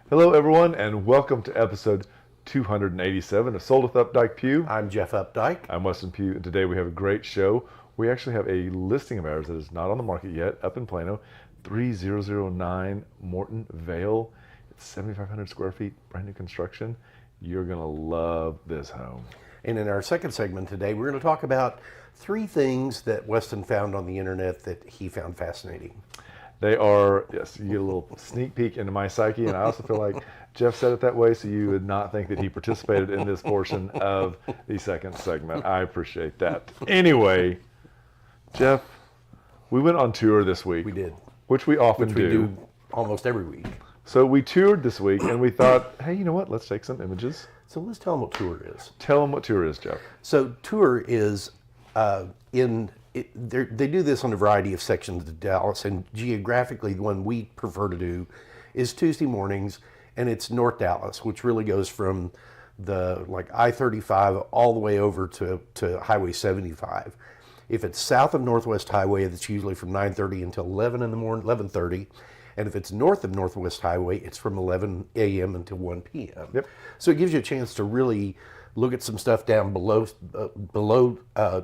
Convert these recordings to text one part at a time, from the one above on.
Hello, everyone, and welcome to episode 287 of Sold with Updike Pugh. I'm Jeff Updike. I'm Weston Pugh, and today we have a great show. We actually have a listing of ours that is not on the market yet, up in Plano, 3009 Morton, Vale. It's 7,500 square feet, brand new construction. You're going to love this home. And in our second segment today, we're going to talk about 3 things that Weston found on the internet that he found fascinating. They are, yes, you get a little sneak peek into my psyche, and I also feel like Jeff said it that way so you would not think that he participated in this portion of the second segment. I appreciate that. Anyway, Jeff, we went on tour this week. We did. Which we often Which we do almost every week. So we toured this week, and we thought, hey, you know what? Let's take some images. So let's tell them what tour is. Tell them what tour is, Jeff. So tour is they do this on a variety of sections of Dallas, and geographically the one we prefer to do is Tuesday mornings, and it's North Dallas, which really goes from the I-35 all the way over to Highway 75. If it's south of Northwest Highway, that's usually from 9:30 until 11 in the morning, 11:30. And if it's north of Northwest Highway, it's from 11 a.m. until 1 p.m. Yep. So it gives you a chance to really look at some stuff down below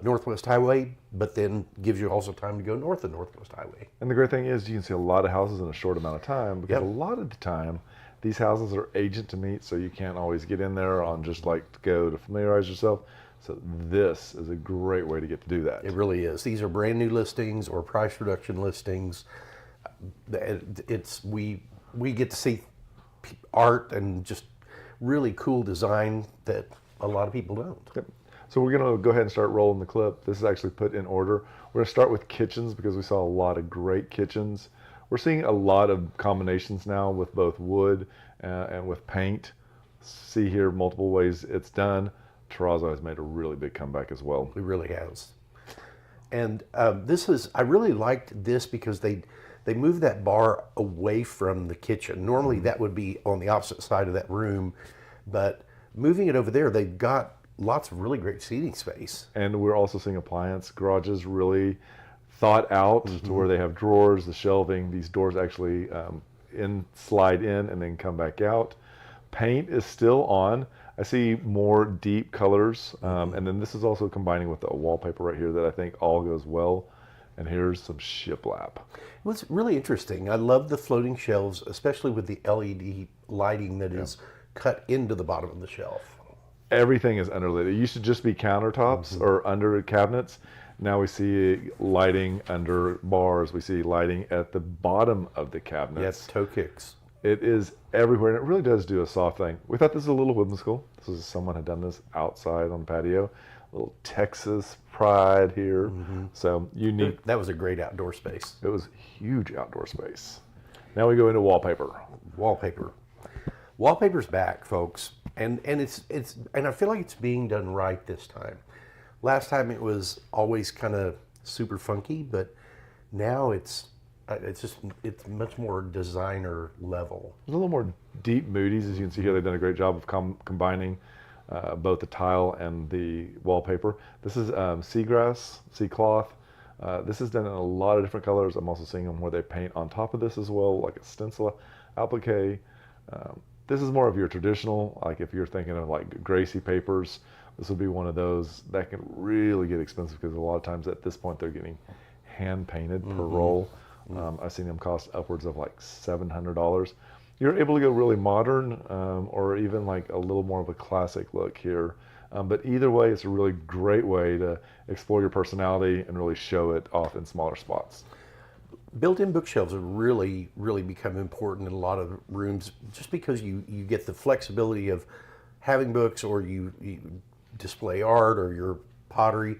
Northwest Highway, but then gives you also time to go north of Northwest Highway. And the great thing is you can see a lot of houses in a short amount of time, because a lot of the time these houses are agent to meet, so you can't always get in there on just like to go to familiarize yourself. So this is a great way to get to do that. It really is. These are brand new listings or price reduction listings. We get to see art and just really cool design that a lot of people don't. Yep. So we're going to go ahead and start rolling the clip. This is actually put in order. We're going to start with kitchens because we saw a lot of great kitchens. We're seeing a lot of combinations now with both wood and with paint. See here multiple ways it's done. Terrazzo has made a really big comeback as well. It really has. And I really liked this because they moved that bar away from the kitchen. Normally that would be on the opposite side of that room, but moving it over there, they've got lots of really great seating space. And we're also seeing appliance garages really thought out to where they have drawers, the shelving, these doors actually slide in and then come back out. Paint is still on. I see more deep colors, and then this is also combining with the wallpaper right here that I think all goes well. And here's some shiplap. What's really interesting, I love the floating shelves, especially with the LED lighting that is cut into the bottom of the shelf. Everything is underlit. It used to just be countertops or under cabinets. Now we see lighting under bars. We see lighting at the bottom of the cabinets. Yes, toe kicks. It is everywhere, and it really does do a soft thing. We thought this was a little whimsical. Someone had done this outside on the patio. A little Texas pride here. So unique. That was a great outdoor space. It was huge outdoor space. Now we go into wallpaper. Wallpaper's back, folks, and I feel like it's being done right this time. Last time it was always kind of super funky, but now it's much more designer level. There's a little more deep moodies, as you can see here. They've done a great job of combining both the tile and the wallpaper. This is seagrass, sea cloth. This is done in a lot of different colors. I'm also seeing them where they paint on top of this as well, like a stencil applique. This is more of your traditional, like if you're thinking of like Gracie papers, this would be one of those that can really get expensive because a lot of times at this point they're getting hand painted per roll. I've seen them cost upwards of like $700. You're able to go really modern or even like a little more of a classic look here. But either way, it's a really great way to explore your personality and really show it off in smaller spots. Built-in bookshelves have really, really become important in a lot of rooms just because you get the flexibility of having books, or you display art or your pottery.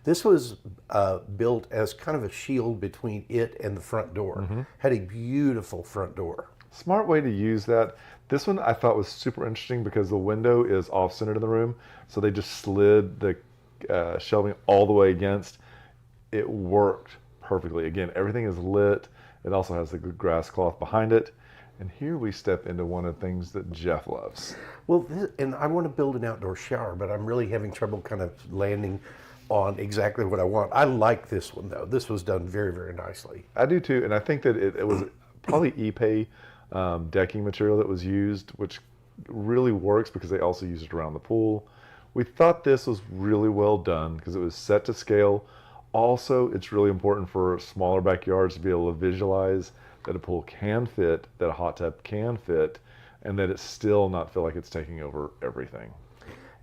This was built as kind of a shield between it and the front door. Had a beautiful front door. Smart way to use that. This one I thought was super interesting because the window is off-centered in the room, so they just slid the shelving all the way against. It worked perfectly. Again, everything is lit. It also has the good grass cloth behind it. And here we step into one of the things that Jeff loves. Well, and I want to build an outdoor shower, but I'm really having trouble kind of landing on exactly what I want. I like this one though. This was done very, very nicely. I do too, and I think that it was probably ePay decking material that was used, which really works because they also use it around the pool. We thought this was really well done because it was set to scale. Also, it's really important for smaller backyards to be able to visualize that a pool can fit, that a hot tub can fit, and that it still not feel like it's taking over everything.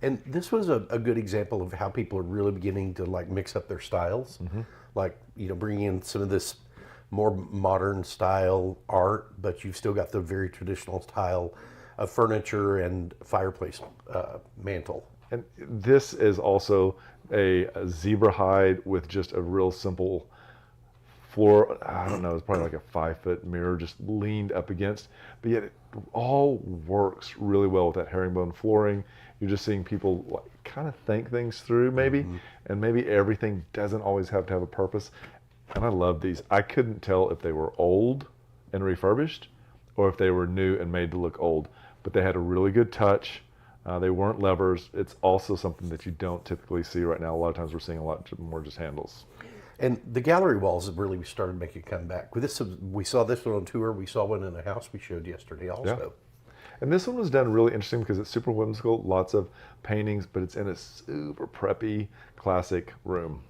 And this was a good example of how people are really beginning to like mix up their styles, like bringing in some of this more modern style art, but you've still got the very traditional style of furniture and fireplace mantle. And this is also a zebra hide with just a real simple floor. I don't know, it's probably like a 5-foot mirror just leaned up against, but yet it all works really well with that herringbone flooring. You're just seeing people like kind of think things through maybe, and maybe everything doesn't always have to have a purpose. And I love these. I couldn't tell if they were old and refurbished or if they were new and made to look old, but they had a really good touch. They weren't levers. It's also something that you don't typically see right now. A lot of times we're seeing a lot more just handles. And the gallery walls have really started making a comeback. With this, we saw this one on tour. We saw one in a house we showed yesterday also. Yeah. And this one was done really interesting because it's super whimsical, lots of paintings, but it's in a super preppy, classic room.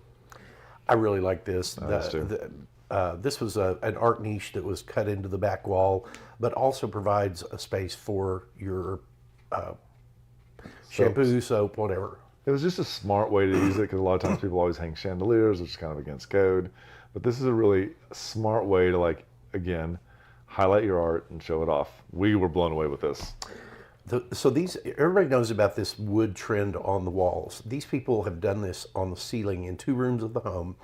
I really like this. This was an art niche that was cut into the back wall, but also provides a space for your shampoo, soap, whatever. It was just a smart way to use it because a lot of times people always hang chandeliers, which is kind of against code. But this is a really smart way to, like, again, highlight your art and show it off. We were blown away with this. So everybody knows about this wood trend on the walls. These people have done this on the ceiling in 2 rooms of the home.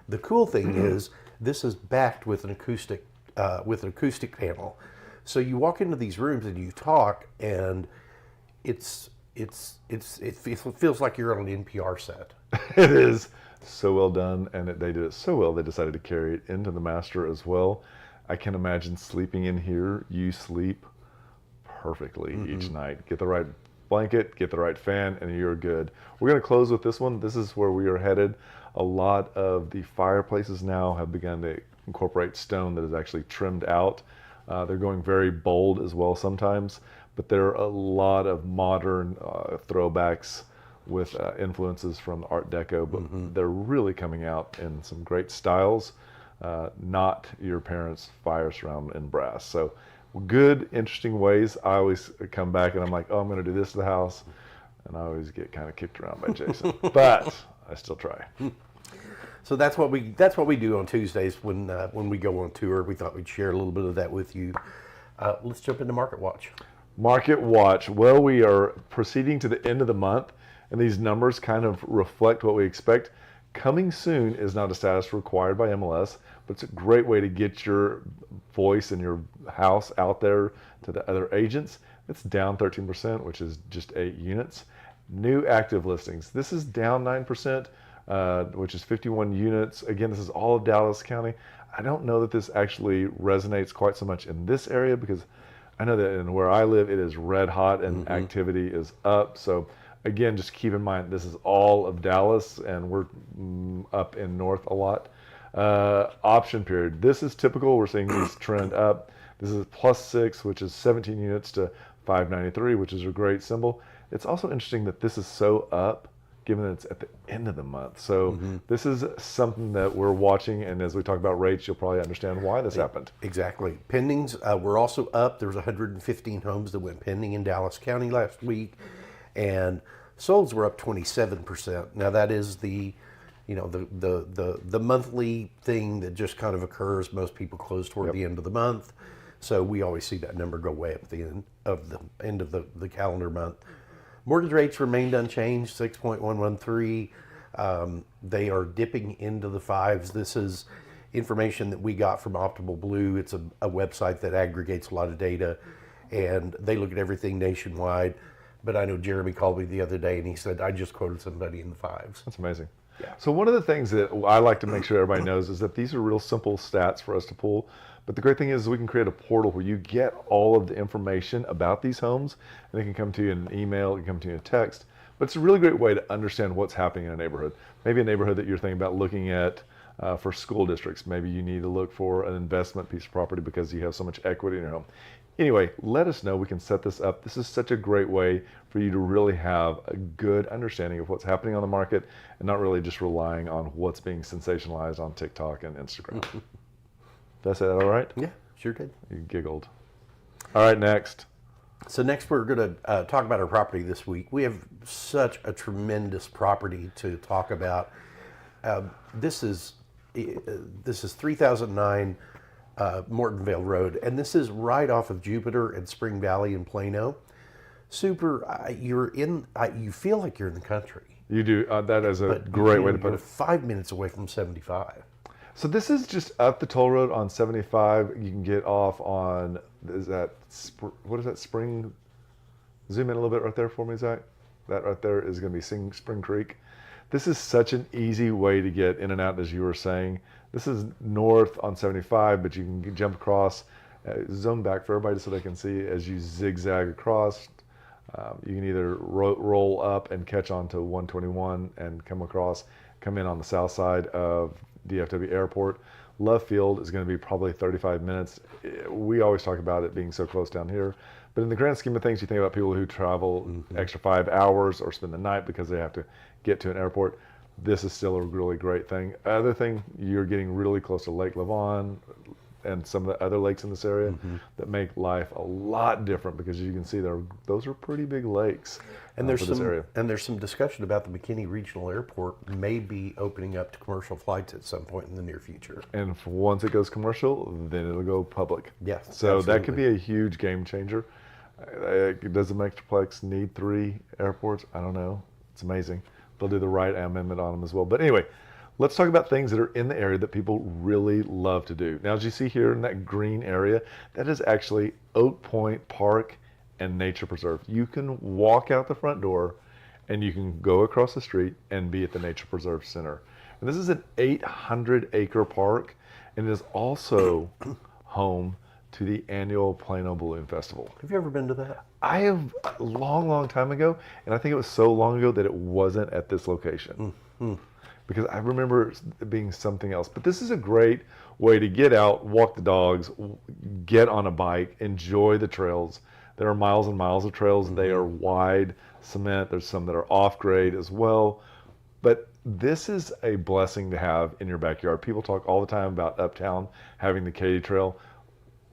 The cool thing is this is backed with an acoustic panel. So you walk into these rooms and you talk, and it feels like you're on an NPR set. It is so well done, and they did it so well they decided to carry it into the master as well. I can imagine sleeping in here. You sleep perfectly each night. Get the right blanket, get the right fan, and you're good. We're going to close with this one. This is where we are headed. A lot of the fireplaces now have begun to incorporate stone that is actually trimmed out. They're going very bold as well sometimes, but there are a lot of modern throwbacks with influences from Art Deco, but they're really coming out in some great styles, not your parents' fire surround in brass. So good, interesting ways. I always come back and I'm like, oh, I'm going to do this to the house, and I always get kind of kicked around by Jason, but I still try. So that's what we do on Tuesdays when we go on tour. We thought we'd share a little bit of that with you. Let's jump into Market Watch. Market Watch. Well, we are proceeding to the end of the month, and these numbers kind of reflect what we expect. Coming soon is not a status required by MLS, but it's a great way to get your voice and your house out there to the other agents. It's down 13%, which is just 8 units. New active listings. This is down 9%. Which is 51 units. Again, this is all of Dallas County. I don't know that this actually resonates quite so much in this area because I know that in where I live, it is red hot and activity is up. So again, just keep in mind, this is all of Dallas, and we're up in north a lot. Option period. This is typical. We're seeing these trend up. This is +6, which is 17 units to 593, which is a great symbol. It's also interesting that this is so up, given that it's at the end of the month. So this is something that we're watching, and as we talk about rates, you'll probably understand why this happened. Exactly. Pendings were also up. There was 115 homes that went pending in Dallas County last week, and solds were up 27%. Now that is the monthly thing that just kind of occurs. Most people close toward the end of the month, so we always see that number go way up at the end of the calendar month. Mortgage rates remained unchanged, 6.113. They are dipping into the 5s. This is information that we got from Optimal Blue. It's a website that aggregates a lot of data, and they look at everything nationwide. But I know Jeremy called me the other day, and he said, I just quoted somebody in the 5s. That's amazing. Yeah. So one of the things that I like to make sure everybody knows is that these are real simple stats for us to pull. But the great thing is we can create a portal where you get all of the information about these homes, and it can come to you in an email, it can come to you in a text. But it's a really great way to understand what's happening in a neighborhood. Maybe a neighborhood that you're thinking about looking at For school districts, maybe you need to look for an investment piece of property because you have so much equity in your home. Anyway, let us know. We can set this up. This is such a great way for you to really have a good understanding of what's happening on the market and not really just relying on what's being sensationalized on TikTok and Instagram. Did I say that all right? Yeah, sure did. You giggled. All right, next. So next we're going to talk about our property this week. We have such a tremendous property to talk about. This is 3009 Morton Vale Road, and this is right off of Jupiter and Spring Valley in Plano. Super, you feel like you're in the country. You do. That is a great way to put You're it. 5 minutes away from 75. So this is just up the toll road on 75. You can get off on, what is that, Spring? Zoom in a little bit right there for me, Zach. That right there is going to be Spring Creek. This is such an easy way to get in and out, as you were saying. This is north on 75, but you can jump across. Zoom back for everybody so they can see as you zigzag across. You can either roll up and catch onto 121 and come in on the south side of DFW Airport. Love Field is going to be probably 35 minutes. We always talk about it being so close down here. But in the grand scheme of things, you think about people who travel extra 5 hours or spend the night because they have to get to an airport. This is still a really great thing. Other thing, you're getting really close to Lake Lavon and some of the other lakes in this area that make life a lot different because you can see those are pretty big lakes. And there's for this area. there's some discussion about the McKinney Regional Airport may be opening up to commercial flights at some point in the near future. And once it goes commercial, then it'll go public. Yes, So absolutely. that could be a huge game changer. Does the Metroplex need 3 airports? I don't know. It's amazing. They'll do the right amendment on them as well. But anyway, let's talk about things that are in the area that people really love to do. Now, as you see here in that green area, that is actually Oak Point Park and Nature Preserve. You can walk out the front door and you can go across the street and be at the Nature Preserve Center. And this is an 800-acre park, and it is also home to the annual Plano Balloon Festival. Have you ever been to that? I have a long, long time ago, and I think it was so long ago that it wasn't at this location. Because I remember it being something else. But this is a great way to get out, walk the dogs, get on a bike, enjoy the trails. There are miles and miles of trails. They are wide cement. There's some that are off-grade as well. But this is a blessing to have in your backyard. People talk all the time about Uptown having the Katy Trail.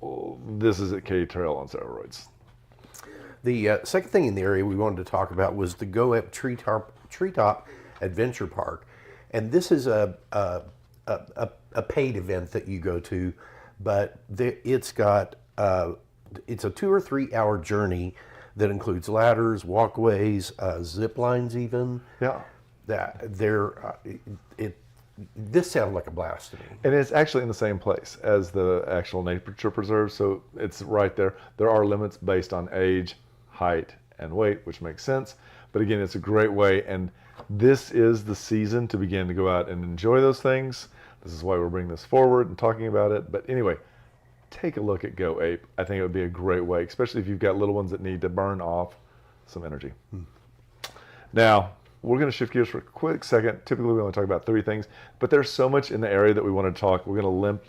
Well, this is at Katy Trail on steroids. The second thing in the area we wanted to talk about was the Go Up Treetop Adventure Park. And this is a paid event that you go to, but it's a 2 or 3 hour journey that includes ladders, walkways, zip lines even. Yeah. This sounded like a blast to me. And it's actually in the same place as the actual nature preserve, so it's right there. There are limits based on age, height, and weight, which makes sense. But again, it's a great way, and this is the season to begin to go out and enjoy those things. This is why we're bringing this forward and talking about it. But anyway, take a look at Go Ape. I think it would be a great way, especially if you've got little ones that need to burn off some energy. Now, we're going to shift gears for a quick second. Typically, we only talk about 3 things, but there's so much in the area that we want to talk. We're going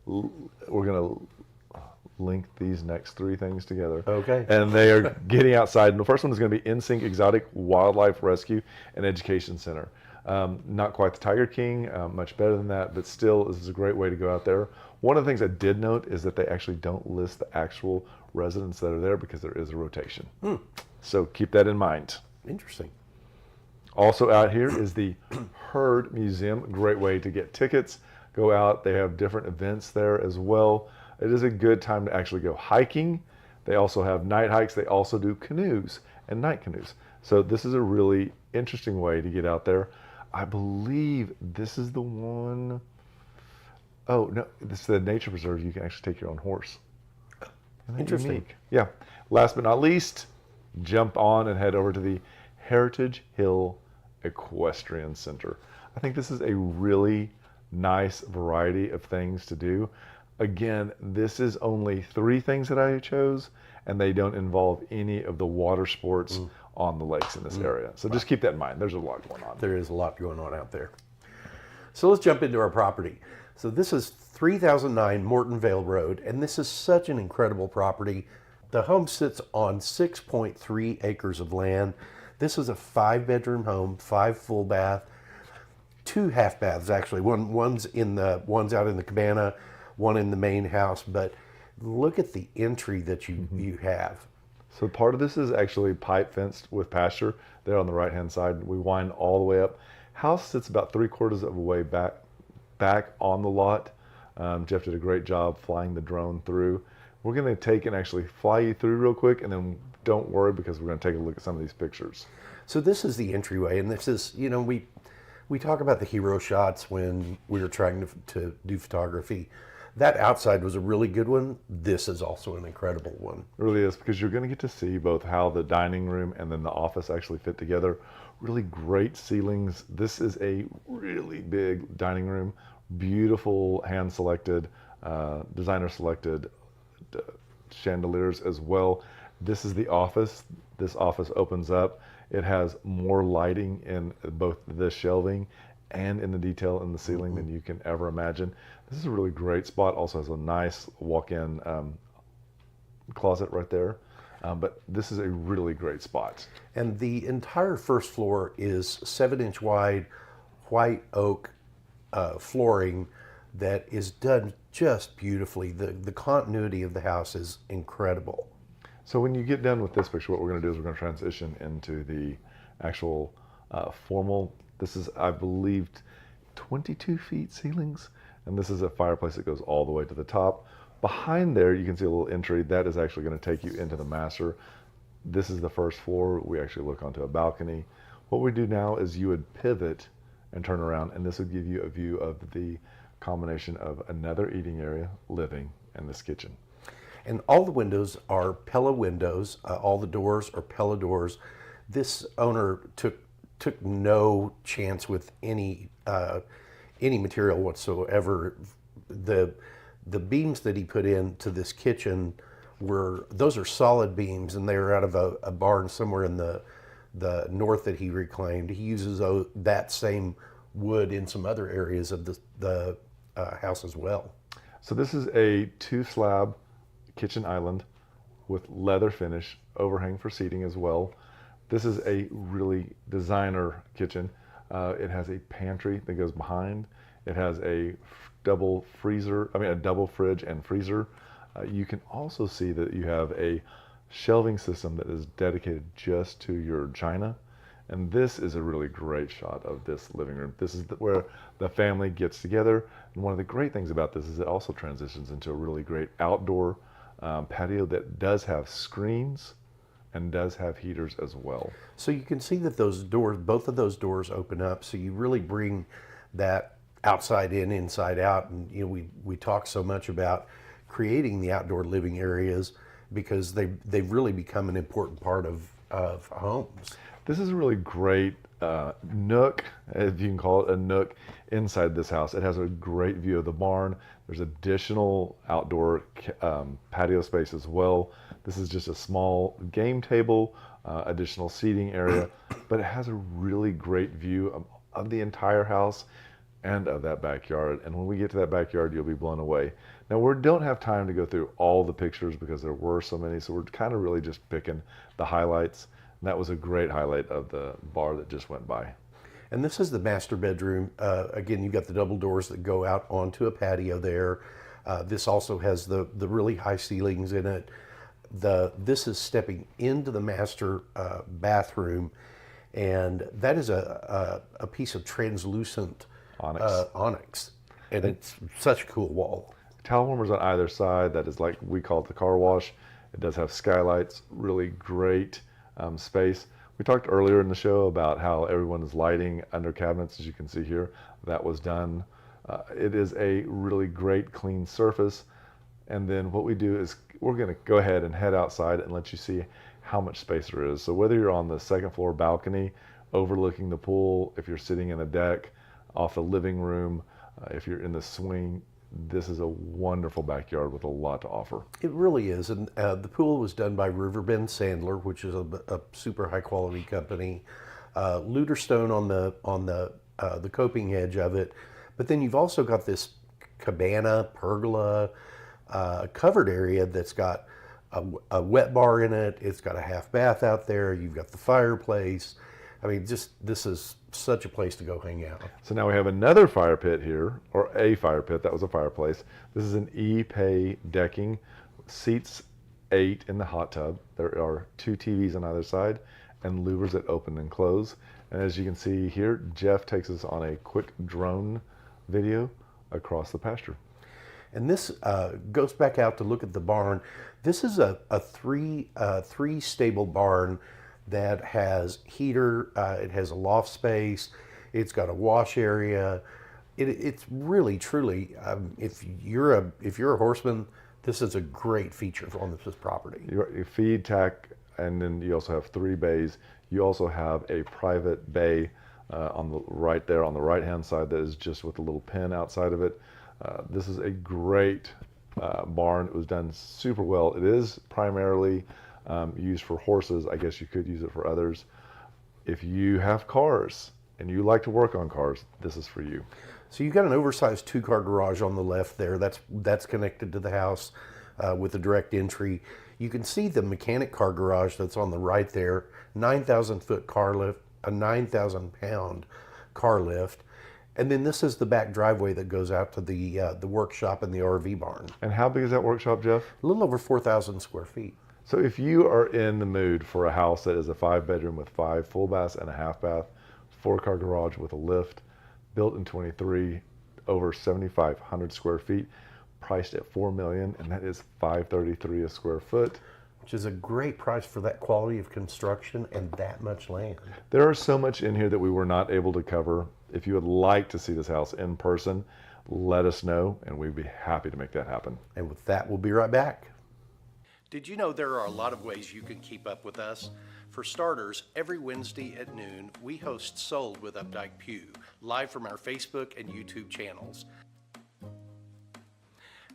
to link these next 3 things together. Okay. And they are getting outside. And the first one is going to be InSync Exotic Wildlife Rescue and Education Center. Not quite the Tiger King, much better than that, but still, this is a great way to go out there. One of the things I did note is that they actually don't list the actual residents that are there because there is a rotation. So keep that in mind. Interesting. Also out here is the Herd Museum. Great way to get tickets. Go out. They have different events there as well. It is a good time to actually go hiking. They also have night hikes. They also do canoes and night canoes. So this is a really interesting way to get out there. I believe this is the one. Oh, no, this is the nature preserve. You can actually take your own horse. Isn't that Interesting. unique? Yeah. Last but not least, jump on and head over to the Heritage Hill Equestrian Center. I think this is a really nice variety of things to do. Again, this is only 3 things that I chose, and they don't involve any of the water sports on the lakes in this area. So just keep that in mind. There's a lot going on. There is a lot going on out there. So let's jump into our property. So this is 3009 Morton Vale Road, and this is such an incredible property. The home sits on 6.3 acres of land. This is a 5-bedroom home, 5 full bath, 2 half baths actually. One's out in the cabana, one in the main house. But look at the entry that you have. So part of this is actually pipe fenced with pasture there on the right hand side. We wind all the way up. House sits about 3/4 of a way back on the lot. Jeff did a great job flying the drone through. We're going to take and actually fly you through real quick, and then don't worry because we're going to take a look at some of these pictures. So this is the entryway, and this is, we talk about the hero shots when we were trying to do photography. That outside was a really good one. This is also an incredible one. It really is, because you're going to get to see both how the dining room and then the office actually fit together. Really great ceilings. This is a really big dining room. Beautiful hand-selected, designer-selected chandeliers as well. This is the office. This office opens up. It has more lighting in both the shelving and in the detail in the ceiling than you can ever imagine. This is a really great spot. Also has a nice walk-in closet right there. But this is a really great spot. And the entire first floor is 7-inch wide white oak flooring that is done just beautifully. The continuity of the house is incredible. So when you get done with this picture, what we're going to do is we're going to transition into the actual formal. This is, I believe, 22 feet ceilings. And this is a fireplace that goes all the way to the top. Behind there, you can see a little entry. That is actually going to take you into the master. This is the first floor. We actually look onto a balcony. What we do now is you would pivot and turn around, and this would give you a view of the combination of another eating area, living, and this kitchen. And all the windows are Pella windows. All the doors are Pella doors. This owner took no chance with any material whatsoever. The beams that he put into this kitchen those are solid beams, and they're out of a barn somewhere in the north that he reclaimed. He uses that same wood in some other areas of the house as well. So this is a 2-slab kitchen island with leather finish, overhang for seating as well. This is a really designer kitchen. It has a pantry that goes behind. It has a double fridge and freezer. You can also see that you have a shelving system that is dedicated just to your china. And this is a really great shot of this living room. This is where the family gets together. And one of the great things about this is it also transitions into a really great outdoor patio that does have screens and does have heaters as well. So you can see that those doors, both of those doors open up. So you really bring that outside in, inside out. And we talk so much about creating the outdoor living areas because they've really become an important part of homes. This is a really great nook, if you can call it a nook, inside this house. It has a great view of the barn. There's additional outdoor patio space as well. This is just a small game table, additional seating area, but it has a really great view of the entire house and of that backyard. And when we get to that backyard, you'll be blown away. Now, we don't have time to go through all the pictures because there were so many, so we're kind of really just picking the highlights. And that was a great highlight of the bar that just went by. And this is the master bedroom. Again, you've got the double doors that go out onto a patio there. This also has the really high ceilings in it. This is stepping into the master bathroom, and that is a piece of translucent onyx. And it's such a cool wall. Towel warmers on either side. That is like we call it the car wash. It does have skylights, really great space. We talked earlier in the show about how everyone is lighting under cabinets, as you can see here. That was done. It is a really great clean surface. And then what we do is we're going to go ahead and head outside and let you see how much space there is. So whether you're on the second floor balcony overlooking the pool, if you're sitting in a deck off the living room, if you're in the swing, this is a wonderful backyard with a lot to offer. It really is. And the pool was done by Riverbend Sandler, which is a super high quality company. Luterstone on the coping edge of it, But then you've also got this cabana, pergola, covered area that's got a wet bar in it. It's got a half bath out there. You've got the fireplace. I mean, just this is such a place to go hang out. So now we have another fire pit here, or a fire pit. That was a fireplace. This is an E-Pay decking, seats 8 in the hot tub. There are 2 TVs on either side and louvers that open and close. And as you can see here, Jeff takes us on a quick drone video across the pasture. And this goes back out to look at the barn. This is a three stable barn that has heater. It has a loft space. It's got a wash area. It's really truly. If you're a horseman, this is a great feature on this property. You feed, tack, and then you also have 3 bays. You also have a private bay on the right there on the right hand side that is just with a little pin outside of it. This is a great barn. It was done super well. It is primarily used for horses. I guess you could use it for others. If you have cars and you like to work on cars, this is for you. So you've got an oversized 2-car garage on the left there. That's connected to the house with a direct entry. You can see the mechanic car garage that's on the right there. 9,000-foot car lift, a 9,000-pound car lift. And then this is the back driveway that goes out to the workshop and the RV barn. And how big is that workshop, Jeff? A little over 4,000 square feet. So if you are in the mood for a house that is a 5-bedroom with 5 full baths and a half bath, 4-car garage with a lift, built in 23, over 7,500 square feet, priced at $4 million, and that is $533 a square foot. Which is a great price for that quality of construction and that much land. There are so much in here that we were not able to cover. If you would like to see this house in person, let us know, and we'd be happy to make that happen. And with that, we'll be right back. Did you know there are a lot of ways you can keep up with us? For starters, every Wednesday at noon, we host Sold with Updike Pugh, live from our Facebook and YouTube channels.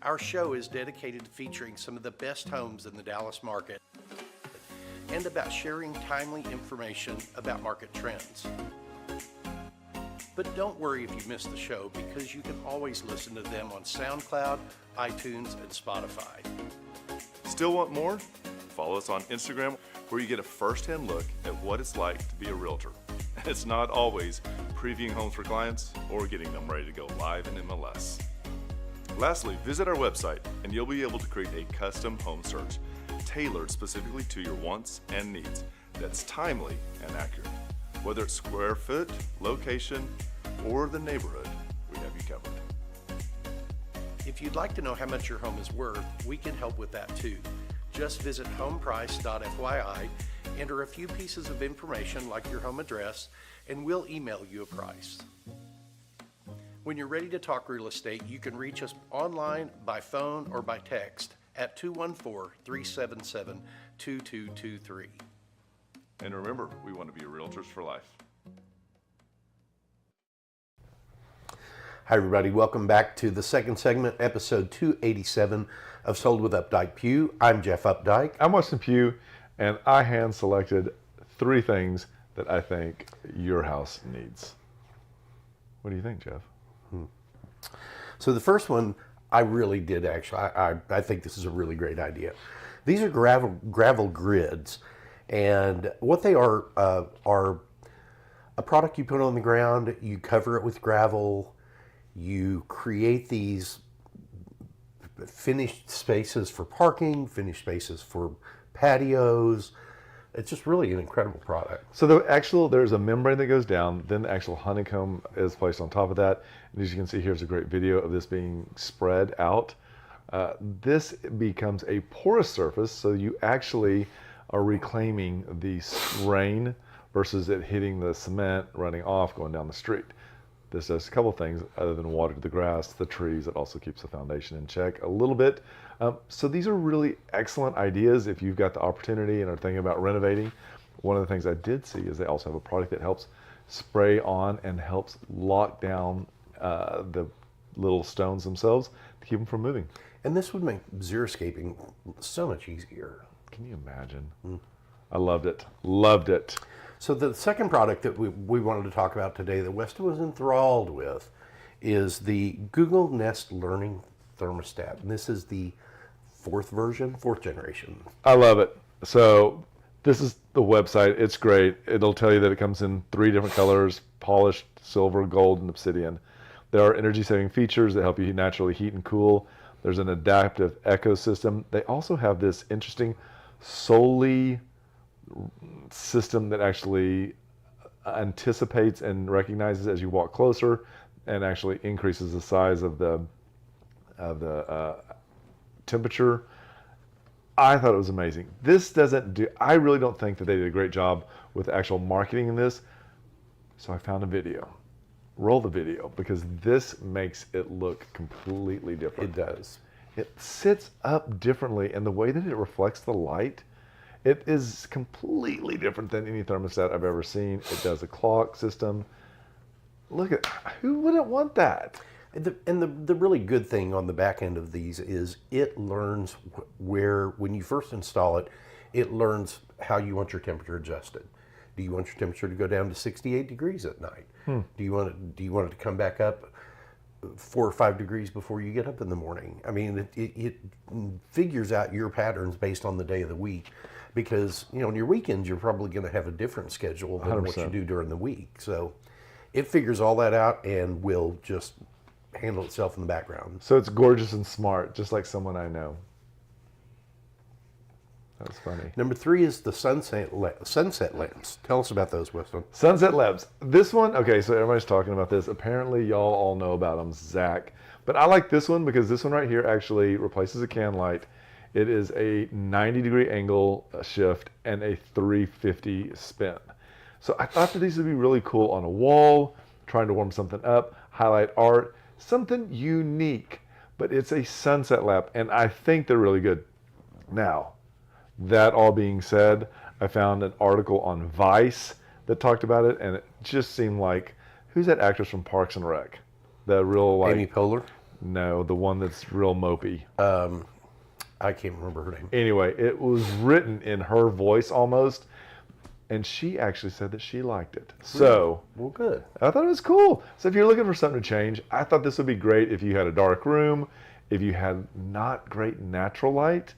Our show is dedicated to featuring some of the best homes in the Dallas market and about sharing timely information about market trends. But don't worry if you miss the show, because you can always listen to them on SoundCloud, iTunes, and Spotify. Still want more? Follow us on Instagram, where you get a first-hand look at what it's like to be a realtor. It's not always previewing homes for clients or getting them ready to go live in MLS. Lastly, visit our website and you'll be able to create a custom home search tailored specifically to your wants and needs that's timely and accurate. Whether it's square foot, location, or the neighborhood, we have you covered. If you'd like to know how much your home is worth, we can help with that too. Just visit homeprice.fyi, enter a few pieces of information like your home address, and we'll email you a price. When you're ready to talk real estate, you can reach us online, by phone, or by text at 214-377-2223. And remember, we want to be realtors for life. Hi everybody, welcome back to the second segment, episode 287 of Sold with Updike Pugh. I'm Jeff Updike. I'm Weston Pugh, and I hand selected 3 things that I think your house needs. What do you think, Jeff? So the first one, I really did actually. I think this is a really great idea. These are gravel grids, and what they are a product you put on the ground. You cover it with gravel. You create these finished spaces for parking, finished spaces for patios. It's just really an incredible product. So there's a membrane that goes down, then the actual honeycomb is placed on top of that. And as you can see, here's a great video of this being spread out. This becomes a porous surface, so you actually are reclaiming the rain versus it hitting the cement, running off, going down the street. This does a couple things other than water the grass, the trees. It also keeps the foundation in check a little bit. So these are really excellent ideas if you've got the opportunity and are thinking about renovating. One of the things I did see is they also have a product that helps spray on and helps lock down the little stones themselves to keep them from moving. And this would make xeriscaping so much easier. Can you imagine? I loved it. Loved it. So the second product that we wanted to talk about today that Weston was enthralled with is the Google Nest Learning Thermostat. And this is the fourth generation. I love it. So this is the website. It's great. It'll tell you that it comes in 3 different colors: polished, silver, gold, and obsidian. There are energy-saving features that help you naturally heat and cool. There's an adaptive ecosystem. They also have this interesting solely system that actually anticipates and recognizes as you walk closer, and actually increases the size of the temperature. I thought it was amazing. This doesn't do, I really don't think that they did a great job with actual marketing in this. So I found a video. Roll the video, because this makes it look completely different. It does. It sits up differently, and the way that it reflects the light, it is completely different than any thermostat I've ever seen. It does a clock system. Look at, who wouldn't want that? And the really good thing on the back end of these is it learns where, when you first install it, it learns how you want your temperature adjusted. Do you want your temperature to go down to 68 degrees at night? Do you want it to come back up 4 or 5 degrees before you get up in the morning? I mean, it figures out your patterns based on the day of the week, because, you know, on your weekends, you're probably going to have a different schedule than 100%. what you do during the week. So it figures all that out and will just handle itself in the background. So it's gorgeous and smart, just like someone I know. That's funny. Number 3 is the sunset lamps. Tell us about those, Weston. Sunset lamps. This one, okay, so everybody's talking about this. Apparently, y'all all know about them, Zach. But I like this one because this one right here actually replaces a can light. It is a 90-degree angle shift and a 350 spin. So I thought that these would be really cool on a wall, trying to warm something up, highlight art, something unique. But it's a sunset lamp, and I think they're really good. Now, that all being said, I found an article on Vice that talked about it, and it just seemed like, who's that actress from Parks and Rec? The real, like, Amy Poehler? No, the one that's real mopey. I can't remember her name. Anyway, it was written in her voice almost, and she actually said that she liked it. So, Well, good. I thought it was cool. So if you're looking for something to change, I thought this would be great if you had a dark room, if you had not great natural light,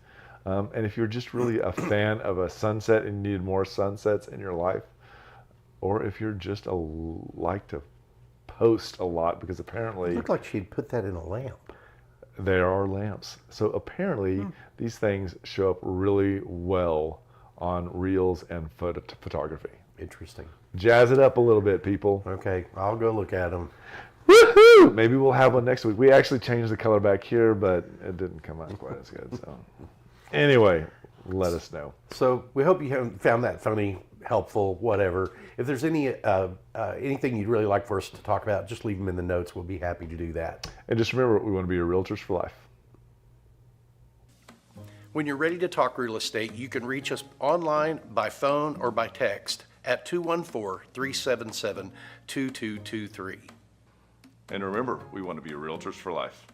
and if you're just really a fan of a sunset and you need more sunsets in your life, or if you're just like to post a lot, because apparently It looked like she'd put that in a lamp. there are lamps. So apparently these things show up really well on reels and photography. Interesting. Jazz it up a little bit, people. Okay, I'll go look at them. Woohoo! Maybe we'll have one next week. We actually changed the color back here, but it didn't come out quite as good. So anyway, let us know. So we hope you found that funny, helpful, whatever. If there's any anything you'd really like for us to talk about, just leave them in the notes. We'll be happy to do that. And just remember, we want to be your realtors for life. When you're ready to talk real estate, you can reach us online, by phone, or by text at 214-377-2223. And remember, we want to be your realtors for life.